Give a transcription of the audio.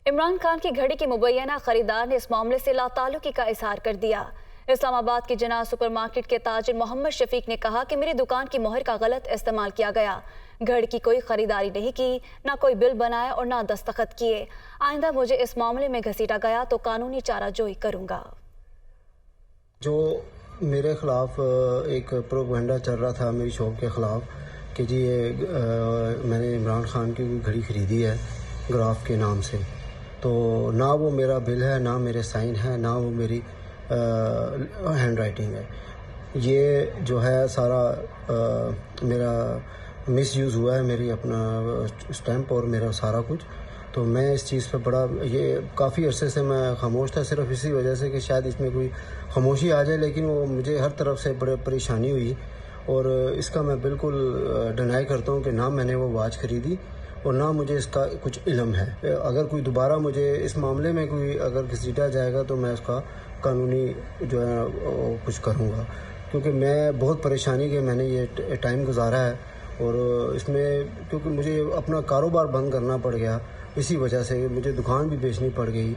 عمران خان کی گھڑی کی مبینہ خریدار نے اس معاملے سے لاتعلقی کا اظہار کر دیا۔ اسلام آباد کی جناح سپر مارکیٹ کے تاجر محمد شفیق نے کہا کہ میری دکان کی مہر کا غلط استعمال کیا گیا۔ گھڑی کی کوئی خریداری نہیں کی، نہ کوئی بل بنایا اور نہ دستخط کیے۔ آئندہ مجھے اس معاملے میں گھسیٹا گیا تو قانونی چارہ جوئی کروں گا۔ جو میرے خلاف ایک پروپیگنڈا چل رہا تھا میری شاپ کے خلاف کہ جی یہ میں نے عمران خان کی گھڑی خریدی ہے گراف کے نام سے، تو نہ وہ میرا بل ہے، نہ میرے سائن ہے، نہ وہ میری ہینڈ رائٹنگ ہے۔ یہ جو ہے سارا میرا مس یوز ہوا ہے، میری اپنا اسٹیمپ اور میرا سارا کچھ۔ تو میں اس چیز پہ بڑا یہ کافی عرصے سے میں خاموش تھا، صرف اسی وجہ سے کہ شاید اس میں کوئی خاموشی آ جائے، لیکن وہ مجھے ہر طرف سے بڑے پریشانی ہوئی اور اس کا میں بالکل ڈینائی کرتا ہوں کہ نہ میں نے وہ واچ خریدی اور نہ مجھے اس کا کچھ علم ہے۔ اگر کوئی دوبارہ مجھے اس معاملے میں کوئی اگر گھسیٹا جائے گا تو میں اس کا قانونی جو ہے کچھ کروں گا، کیونکہ میں بہت پریشانی کے میں نے یہ ٹائم گزارا ہے اور اس میں کیونکہ مجھے اپنا کاروبار بند کرنا پڑ گیا، اسی وجہ سے مجھے دکان بھی بیچنی پڑ گئی۔